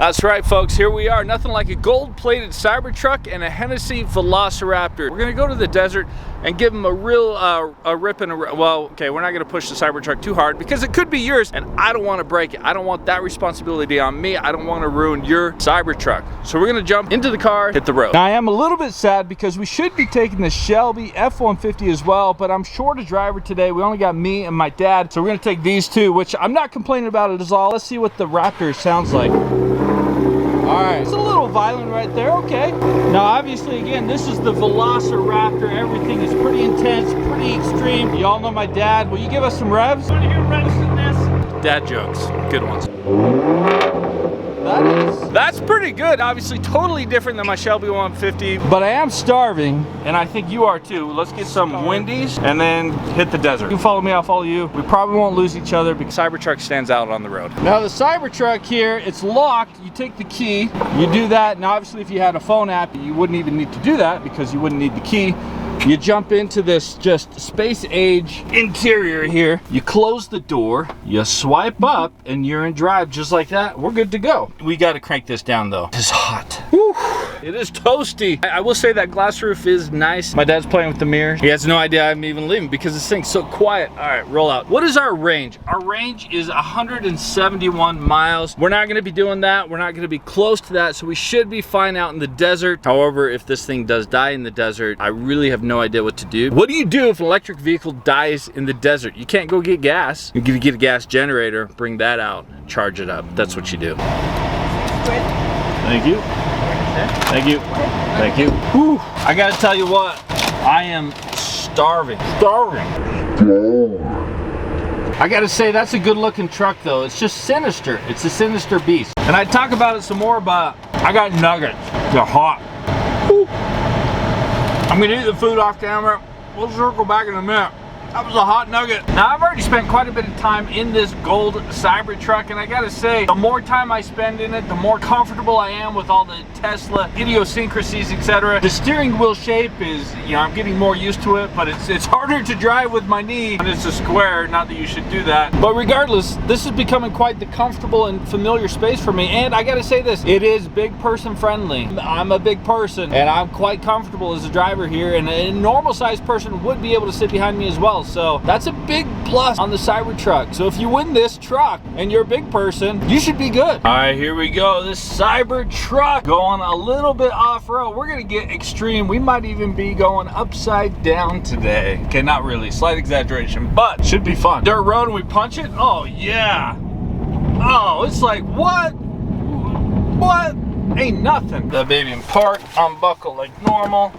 That's right, folks. Here we are. Nothing like a gold-plated Cybertruck and a Hennessy Velociraptor. We're gonna go to the desert and give them a real rip and a well, okay, we're not gonna push the Cybertruck too hard because it could be yours, and I don't want to break it. I don't want that responsibility on me. I don't want to ruin your Cybertruck. So we're gonna jump into the car, hit the road. Now I am a little bit sad because we should be taking the Shelby F-150 as well, but I'm short a driver today. We only got me and my dad, so we're gonna take these two, which I'm not complaining about it at all. Let's see what the Raptor sounds like. All right, it's a little violent right there, okay. Now, obviously, again, this is the Velociraptor. Everything is pretty intense, pretty extreme. You all know my dad. Will you give us some revs? Want to hear revs in this? Dad jokes, good ones. That's pretty good. Obviously, totally different than my Shelby 150. But I am starving, and I think you are too. Let's get some Wendy's and then hit the desert. You follow me, I'll follow you. We probably won't lose each other because Cybertruck stands out on the road. Now the Cybertruck here, it's locked. You take the key, you do that. Now obviously if you had a phone app, you wouldn't even need to do that because you wouldn't need the key. You jump into this just space age interior here. You close the door, you swipe up, and you're in drive just like that. We're good to go. We got to crank this down though. It's hot. Whew. It is toasty. I will say that glass roof is nice. My dad's playing with the mirror. He has no idea I'm even leaving because this thing's so quiet. All right, roll out. What is our range? Our range is 171 miles. We're not going to be doing that. We're not going to be close to that, so we should be fine out in the desert. However, if this thing does die in the desert, I really have no idea what to do. What do you do if an electric vehicle dies in the desert? You can't go get gas. You can get a gas generator, bring that out, charge it up. That's what you do. Thank you. Thank you. Thank you. Whew. I gotta tell you what, I am starving. I gotta say, that's a good looking truck though. It's just sinister. It's a sinister beast. And I'd talk about it some more, but I got nuggets. They're hot. Whew. I'm gonna eat the food off camera. We'll circle back in a minute. That was a hot nugget. Now, I've already spent quite a bit of time in this gold Cybertruck, and I gotta say, the more time I spend in it, the more comfortable I am with all the Tesla idiosyncrasies, etc. The steering wheel shape is, you know, I'm getting more used to it, but it's harder to drive with my knee when it's a square. Not that you should do that. But regardless, this is becoming quite the comfortable and familiar space for me, and I gotta say this, it is big person friendly. I'm a big person, and I'm quite comfortable as a driver here, and a normal sized person would be able to sit behind me as well. So that's a big plus on the Cybertruck. So if you win this truck and you're a big person, you should be good. All right, here we go. This Cybertruck going a little bit off-road. We're gonna get extreme. We might even be going upside down today. Okay, not really, slight exaggeration, but should be fun. Dirt road and we punch it? Oh yeah. Oh, it's like, what? Ain't nothing. The baby in park, unbuckle like normal.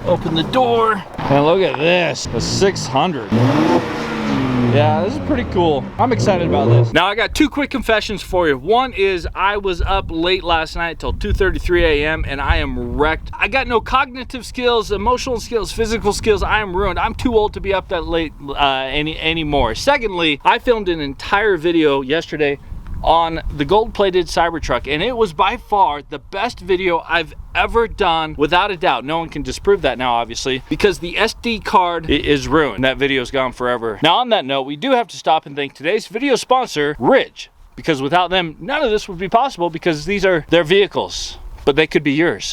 Open the door, and look at this, a 600. Yeah, this is pretty cool. I'm excited about this. Now, I got two quick confessions for you. One is I was up late last night till 2:33 a.m. and I am wrecked. I got no cognitive skills, emotional skills, physical skills. I am ruined. I'm too old to be up that late anymore. Secondly, I filmed an entire video yesterday on the gold-plated Cybertruck, and it was by far the best video I've ever done, without a doubt. No one can disprove that now, obviously, because the SD card is ruined. That video's gone forever. Now, on that note, we do have to stop and thank today's video sponsor, Ridge, because without them, none of this would be possible because these are their vehicles, but they could be yours.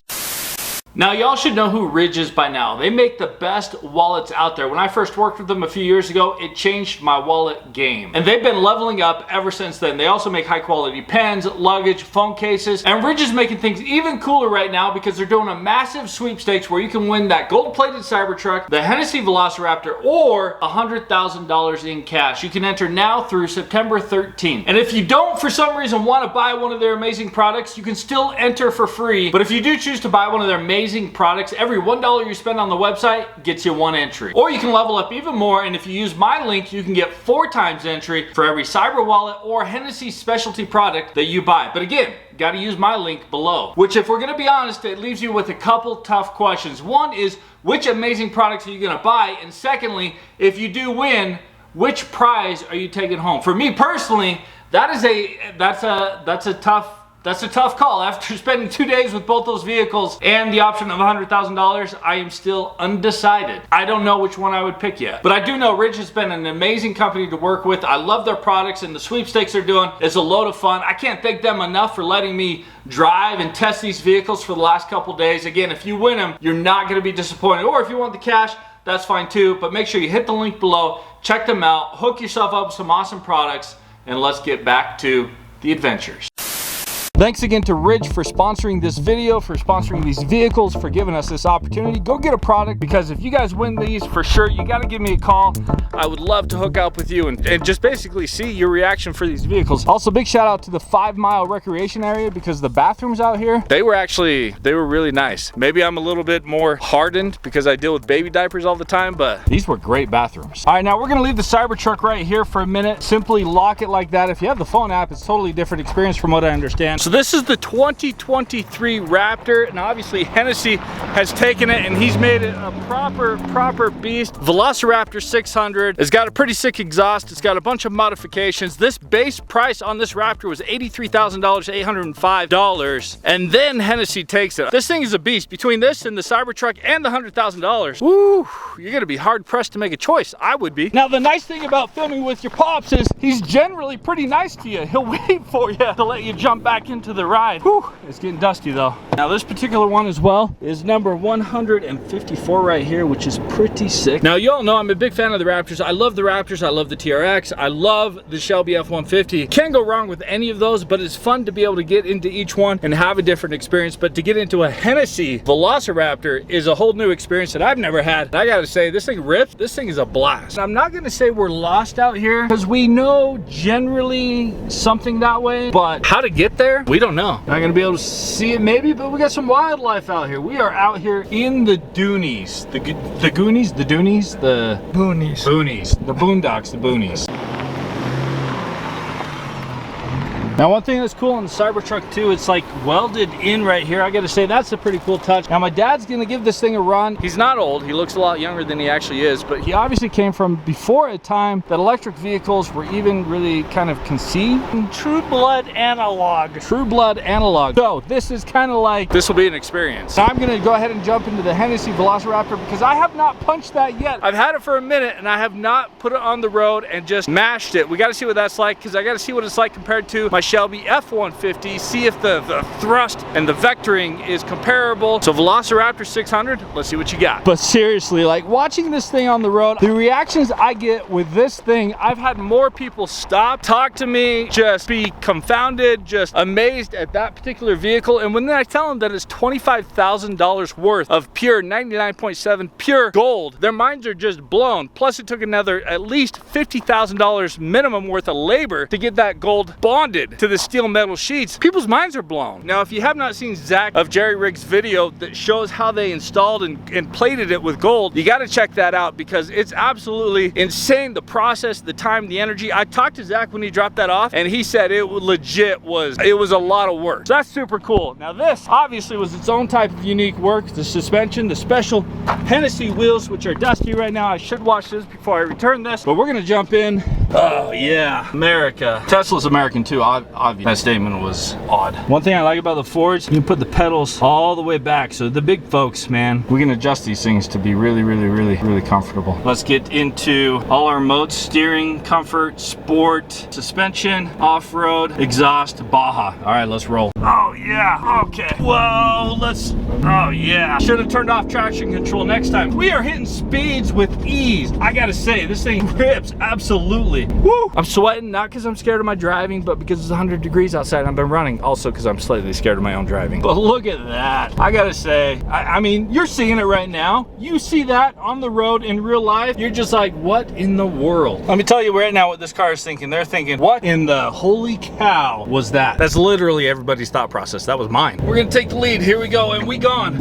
Now, y'all should know who Ridge is by now. They make the best wallets out there. When I first worked with them a few years ago, it changed my wallet game. And they've been leveling up ever since then. They also make high quality pens, luggage, phone cases. And Ridge is making things even cooler right now because they're doing a massive sweepstakes where you can win that gold-plated Cybertruck, the Hennessy Velociraptor, or $100,000 in cash. You can enter now through September 13th. And if you don't, for some reason, want to buy one of their amazing products, you can still enter for free. But if you do choose to buy one of their amazing products, every $1 you spend on the website gets you one entry. Or you can level up even more, and if you use my link, you can get 4 times entry for every Cyber wallet or Hennessy specialty product that you buy. But again, got to use my link below. Which, if we're going to be honest, it leaves you with a couple tough questions. One is, which amazing products are you going to buy? And secondly, if you do win, which prize are you taking home? For me personally, that's a tough That's a tough call. After spending 2 days with both those vehicles and the option of $100,000, I am still undecided. I don't know which one I would pick yet. But I do know Ridge has been an amazing company to work with. I love their products, and the sweepstakes they're doing is a load of fun. I can't thank them enough for letting me drive and test these vehicles for the last couple days. Again, if you win them, you're not going to be disappointed. Or if you want the cash, that's fine too. But make sure you hit the link below, check them out, hook yourself up with some awesome products, and let's get back to the adventures. Thanks again to Ridge for sponsoring this video, for sponsoring these vehicles, for giving us this opportunity. Go get a product, because if you guys win these, for sure, you got to give me a call. I would love to hook up with you and just basically see your reaction for these vehicles. Also, big shout out to the 5 Mile recreation area, because the bathrooms out here, they were really nice. Maybe I'm a little bit more hardened because I deal with baby diapers all the time, but these were great bathrooms. All right, now we're gonna leave the Cybertruck right here for a minute. Simply lock it like that. If you have the phone app, it's a totally different experience from what I understand. So this is the 2023 Raptor, and obviously Hennessy has taken it and he's made it a proper beast. Velociraptor 600. It's got a pretty sick exhaust. It's got a bunch of modifications. This base price on this Raptor was $83,000, $805, and then Hennessy takes it. This thing is a beast. Between this and the Cybertruck and the $100,000, woo, you're gonna be hard pressed to make a choice. I would be. Now, the nice thing about filming with your pops is he's generally pretty nice to you. He'll wait for you to let you jump back into the ride. Whew, it's getting dusty though. Now this particular one as well is number 154 right here, which is pretty sick. Now you all know I'm a big fan of the Raptors. I love the Raptors, I love the TRX, I love the Shelby F-150. Can't go wrong with any of those, but it's fun to be able to get into each one and have a different experience. But to get into a Hennessy Velociraptor is a whole new experience that I've never had. And I gotta say, this thing rips. This thing is a blast. I'm not gonna say we're lost out here, because we know generally something that way, but how to get there, we don't know. Not gonna be able to see it maybe, but we got some wildlife out here. We are out here in the Doonies. The Goonies? The Doonies? The Boonies. Boonies. The Boondocks, the Boonies. Now, one thing that's cool on the Cybertruck too, it's like welded in right here. I gotta say, that's a pretty cool touch. Now, my dad's gonna give this thing a run. He's not old, he looks a lot younger than he actually is, but he obviously came from before a time that electric vehicles were even really kind of conceived. True blood analog. True blood analog. So this is kind of like, this will be an experience. So I'm gonna go ahead and jump into the Hennessy Velociraptor, because I have not punched that yet. I've had it for a minute and I have not put it on the road and just mashed it. We gotta see what that's like, because I gotta see what it's like compared to my Shelby F-150, see if the thrust and the vectoring is comparable. So Velociraptor 600, let's see what you got. But seriously, like watching this thing on the road, the reactions I get with this thing, I've had more people stop, talk to me, just be confounded, just amazed at that particular vehicle. And when I tell them that it's $25,000 worth of pure 99.7 pure gold, their minds are just blown. Plus it took another at least $50,000 minimum worth of labor to get that gold bonded to the steel metal sheets. People's minds are blown. Now, if you have not seen Zach of Jerry Riggs' video that shows how they installed and plated it with gold, you got to check that out, because it's absolutely insane, the process, the time, the energy. I talked to Zach when he dropped that off, and he said it legit was a lot of work. So that's super cool. Now this obviously was its own type of unique work. The suspension, the special Hennessy wheels, which are dusty right now. I should wash this before I return this, but we're gonna jump in. Oh yeah, America. Tesla's American too, obviously. That statement was odd. One thing I like about the Fords, you can put the pedals all the way back. So the big folks, man, we can adjust these things to be really comfortable. Let's get into all our modes: steering, comfort, sport, suspension, off-road, exhaust, Baja. All right, let's roll. Oh yeah, okay. Whoa, oh yeah. Should have turned off traction control next time. We are hitting speeds with ease. I gotta say, this thing rips, absolutely. Woo! I'm sweating, not because I'm scared of my driving, but because it's 100 degrees outside and I've been running. Also because I'm slightly scared of my own driving. But look at that. I gotta say, I mean, you're seeing it right now. You see that on the road in real life. You're just like, what in the world? Let me tell you right now what this car is thinking. They're thinking, what in the holy cow was that? That's literally everybody's thought process. That was mine. We're gonna take the lead. Here we go, and we gone.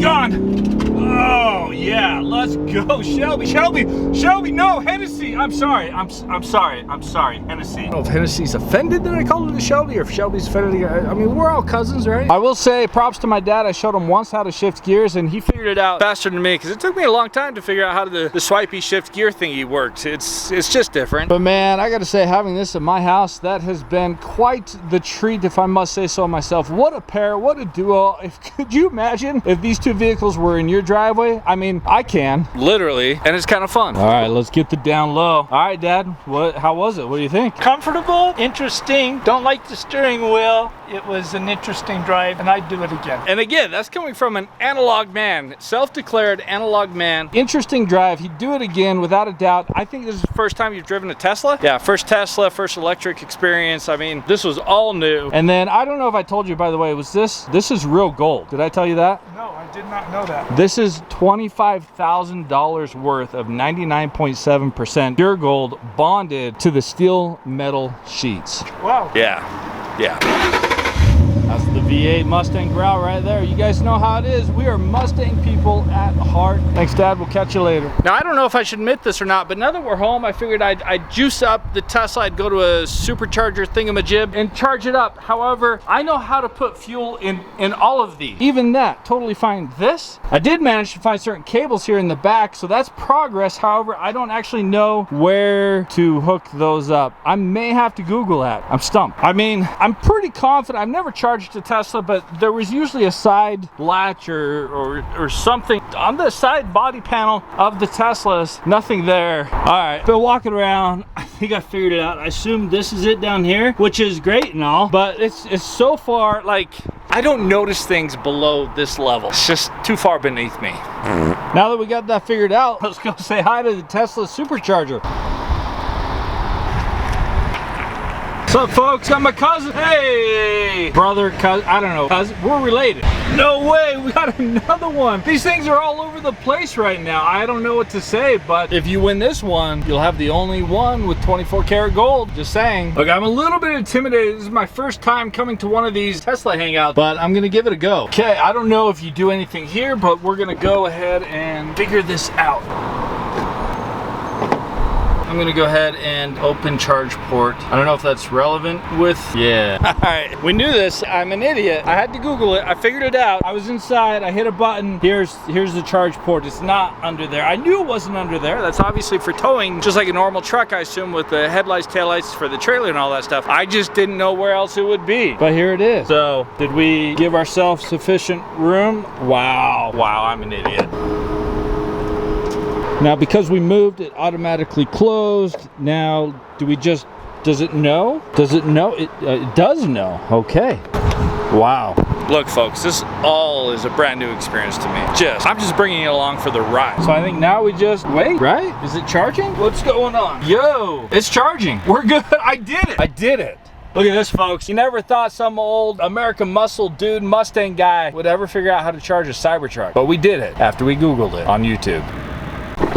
Oh yeah, let's go, Shelby. Shelby, no, Hennessy. I'm sorry, Hennessy. I don't know if Hennessy's offended that I called it a Shelby, or if Shelby's offended. I mean, we're all cousins, right? I will say props to my dad. I showed him once how to shift gears, and he figured it out faster than me, because it took me a long time to figure out how the swipey shift gear thingy works. It's just different. But man, I gotta say, having this at my house, that has been quite the treat, if I must say so myself. What a pair, what a duo. Could you imagine if these two vehicles were in your driveway? I mean, I can, literally, and it's kind of fun. All right, let's get the down low. All right, Dad, how was it? What do you think? Comfortable, interesting. Don't like the steering wheel. It was an interesting drive, and I'd do it again. And again, that's coming from an analog man, self-declared analog man. Interesting drive. He'd do it again, without a doubt. I think this is the first time you've driven a Tesla. Yeah, first Tesla, first electric experience. I mean, this was all new. And then, I don't know if I told you, by the way, was this is real gold. Did I tell you that? No, I did not know that. This is $25,000 worth of 99.7% pure gold bonded to the steel metal sheets. Wow. Yeah. That's the V8 Mustang growl right there. You guys know how it is. We are Mustang people at heart. Thanks, Dad. We'll catch you later. Now, I don't know if I should admit this or not, but now that we're home, I figured I'd juice up the Tesla. I'd go to a supercharger thingamajib and charge it up. However, I know how to put fuel in all of these. Even that, totally fine. This, I did manage to find certain cables here in the back, so that's progress. However, I don't actually know where to hook those up. I may have to Google that. I'm stumped. I mean, I'm pretty confident. I've never charged a Tesla, but there was usually a side latch or something on the side body panel of the Teslas. Nothing there. All right, been walking around. I think I figured it out. I assume this is it down here, which is great and all, but it's so far, like, I don't notice things below this level. It's just too far beneath me. Now that we got that figured out, let's go say hi to the Tesla supercharger. What's up, folks? Got my cousin. Hey, brother, cousin, I don't know, cousin. We're related. No way, we got another one. These things are all over the place right now. I don't know what to say, but if you win this one, you'll have the only one with 24 karat gold. Just saying. Look, I'm a little bit intimidated. This is my first time coming to one of these Tesla hangouts, but I'm gonna give it a go. Okay, I don't know if you do anything here, but we're gonna go ahead and figure this out. I'm gonna go ahead and open charge port. I don't know if that's relevant with, yeah. All right, we knew this. I'm an idiot. I had to Google it. I figured it out. I was inside, I hit a button. Here's the charge port. It's not under there. I knew it wasn't under there. That's obviously for towing, just like a normal truck, I assume, with the headlights, taillights for the trailer and all that stuff. I just didn't know where else it would be. But here it is. So, did we give ourselves sufficient room? Wow, I'm an idiot. Now, because we moved, it automatically closed. Now, does it know? Does it know? It does know. Okay. Wow. Look, folks, this all is a brand new experience to me. I'm just bringing it along for the ride. So I think now we just wait, right? Is it charging? What's going on? Yo, it's charging. We're good. I did it. Look at this, folks. You never thought some old American muscle dude, Mustang guy, would ever figure out how to charge a Cybertruck. But we did it after we Googled it on YouTube.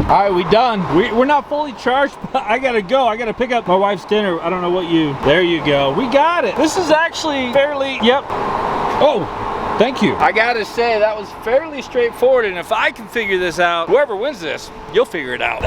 All right, we done. We're not fully charged, but I gotta go. I gotta pick up my wife's dinner. I don't know what there you go. We got it. This is actually fairly, yep. Oh, thank you. I gotta say, that was fairly straightforward, and if I can figure this out, whoever wins this, you'll figure it out.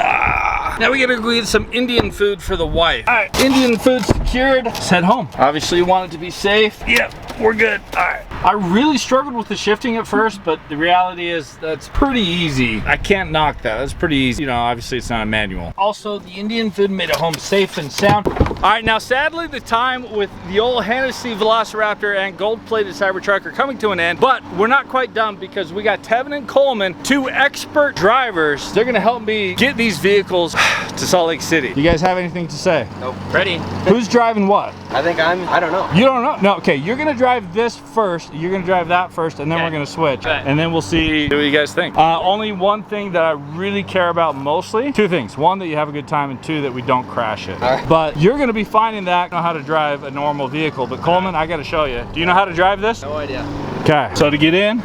Now we gotta go get some Indian food for the wife. All right, Indian food secured. Let's head home. Obviously, you want it to be safe. Yep, we're good. All right. I really struggled with the shifting at first, but the reality is that's pretty easy. I can't knock that. That's pretty easy. You know, obviously it's not a manual. Also, the Indian food made it home safe and sound. All right, now sadly the time with the old Hennessy Velociraptor and gold-plated Cybertruck are coming to an end, but we're not quite done because we got Tevin and Coleman, two expert drivers. They're gonna help me get these vehicles to Salt Lake City. You guys have anything to say? Nope. Ready. Who's driving what? I don't know. You don't know? No, okay, you're gonna drive this first. You're gonna drive that first, and then we're gonna switch. Okay. And then we'll see what you guys think. Only one thing that I really care about mostly, two things. One, that you have a good time, and two, that we don't crash it. All right. But you're gonna be finding that, know how to drive a normal vehicle. But Coleman, I gotta show you. Do you know how to drive this? No idea. Okay, so to get in,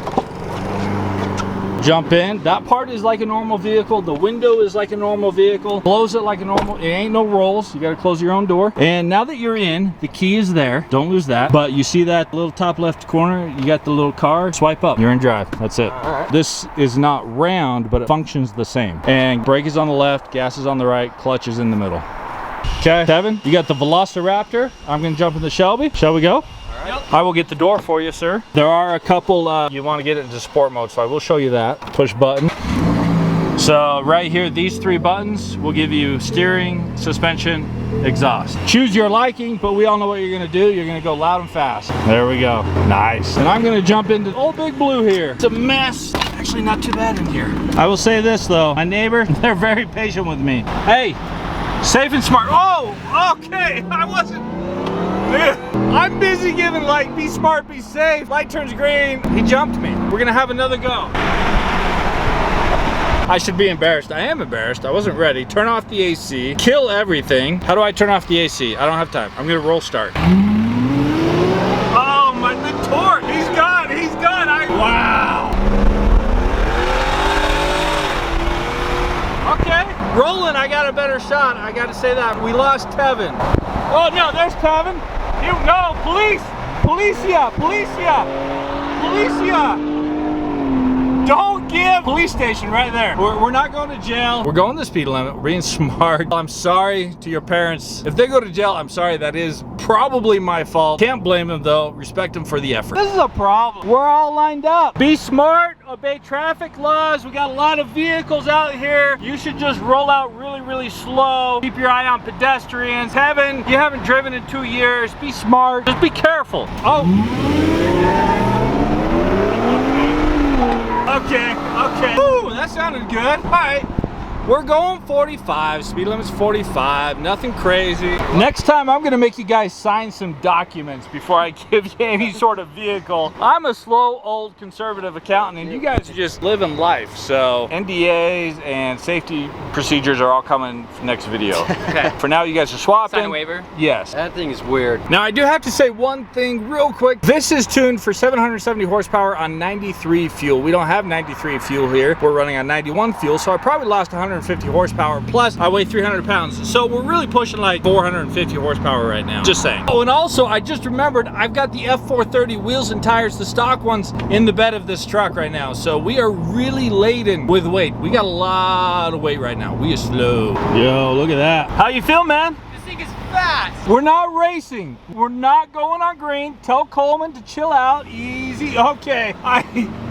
Jump in. That part is like a normal vehicle. The window is like a normal vehicle. Close it like a normal. It ain't no rolls. You got to close your own door. And now that you're in, the key is there. Don't lose that. But you see that little top left corner? You got the little car. Swipe up. You're in drive. That's it. All right. This is not round, but it functions the same. And brake is on the left, gas is on the right, clutch is in the middle. Okay, Kevin, you got the Velociraptor. I'm gonna jump in the Shelby. Shall we go? Yep. I will get the door for you, sir. There are a couple, you want to get it into sport mode, so I will show you that. Push button. So right here, these 3 buttons will give you steering, suspension, exhaust. Choose your liking, but we all know what you're gonna do. You're gonna go loud and fast. There we go. Nice. And I'm gonna jump into old Big Blue here. It's a mess. Actually, not too bad in here. I will say this though, my neighbor, they're very patient with me. Hey, safe and smart. Oh, okay. I wasn't. I'm busy giving like, be smart, be safe. Light turns green. He jumped me. We're gonna have another go. I should be embarrassed. I am embarrassed. I wasn't ready. Turn off the AC. Kill everything. How do I turn off the AC? I don't have time. I'm gonna roll start. Oh my, the torque. He's gone. He's gone. Wow. Okay. Rolling, I got a better shot. I gotta say that. We lost Kevin. Oh no, there's Kevin. You no, police! Policia! Policia! Policia! Don't give police station right there. We're not going to jail. We're going the speed limit. We're being smart. I'm sorry to your parents. If they go to jail, I'm sorry. That is probably my fault. Can't blame them though. Respect them for the effort. This is a problem. We're all lined up. Be smart. Obey traffic laws. We got a lot of vehicles out here. You should just roll out really, really slow. Keep your eye on pedestrians. Kevin, you haven't driven in 2 years. Be smart. Just be careful. Oh. Okay, okay. Ooh, that sounded good. All right, we're going 45. Speed limit's 45. Nothing crazy. Next time, I'm gonna make you guys sign some documents before I give you any sort of vehicle. I'm a slow, old, conservative accountant, and you guys are just living life. So NDAs and safety procedures are all coming next video. Okay. For now, you guys are swapping. Sign a waiver? Yes. That thing is weird. Now, I do have to say one thing real quick. This is tuned for 770 horsepower on 93 fuel. We don't have 93 fuel here. We're running on 91 fuel, so I probably lost 150 horsepower, plus I weigh 300 pounds. So we're really pushing like 450 horsepower right now. Just saying. Oh, and also, I just remembered I've got the F430 wheels and tires, the stock ones, in the bed of this truck right now. So we are really laden with weight. We got a lot of weight right now. We are slow. Yo, look at that. How you feel, man? This thing is fast. We're not racing. We're not going on green. Tell Coleman to chill out. Easy. Okay.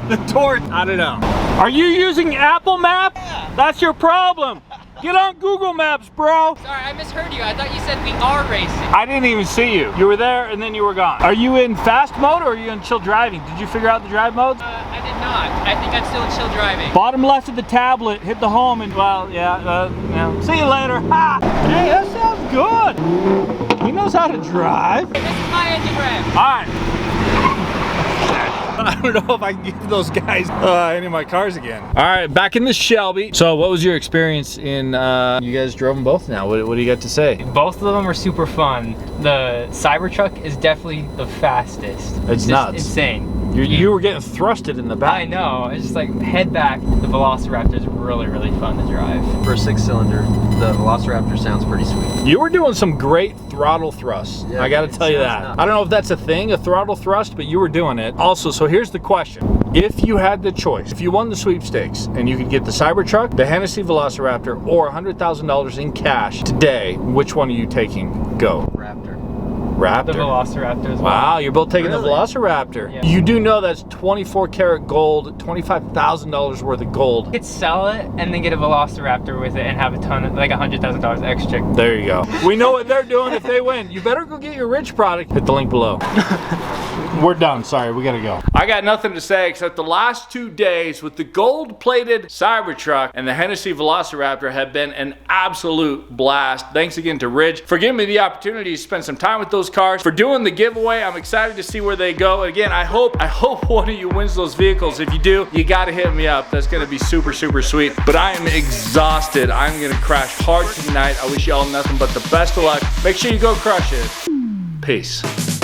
The torque. I don't know. Are you using Apple Map? Yeah. That's your problem. Get on Google Maps, bro. Sorry, I misheard you. I thought you said we are racing. I didn't even see you. You were there and then you were gone. Are you in fast mode or are you in chill driving? Did you figure out the drive modes? I did not. I think I'm still in chill driving. Bottom left of the tablet, hit the home and, well, yeah. See you later. Ha! Hey, that sounds good. He knows how to drive. This is my engine rev. All right. I don't know if I can give those guys any of my cars again. All right, back in the Shelby. So what was your experience in, you guys drove them both now. What do you got to say? Both of them were super fun. The Cybertruck is definitely the fastest. It's nuts. Insane. You were getting thrusted in the back. I know. It's just like head back. The Velociraptor is really, really fun to drive. For a 6-cylinder, the Velociraptor sounds pretty sweet. You were doing some great throttle thrusts. Yeah, I got to tell you that. nuts. I don't know if that's a thing, a throttle thrust, but you were doing it. Also, so here's the question. If you had the choice, if you won the sweepstakes and you could get the Cybertruck, the Hennessy Velociraptor, or $100,000 in cash today, which one are you taking? Go. Raptor. Raptor. The Velociraptor as well. Wow, you're both taking Really? the Velociraptor. Yeah. You do know that's 24 karat gold, $25,000 worth of gold. You could sell it and then get a Velociraptor with it and have a ton of, like $100,000 extra. There you go. We know what they're doing if they win. You better go get your rich product. Hit the link below. We're done. Sorry, we gotta go. I got nothing to say except the last 2 days with the gold-plated Cybertruck and the Hennessy Velociraptor have been an absolute blast. Thanks again to Ridge for giving me the opportunity to spend some time with those cars, for doing the giveaway. I'm excited to see where they go. Again, I hope one of you wins those vehicles. If you do, you gotta hit me up. That's gonna be super, super sweet. But I am exhausted. I'm gonna crash hard tonight. I wish you all nothing but the best of luck. Make sure you go crush it. Peace.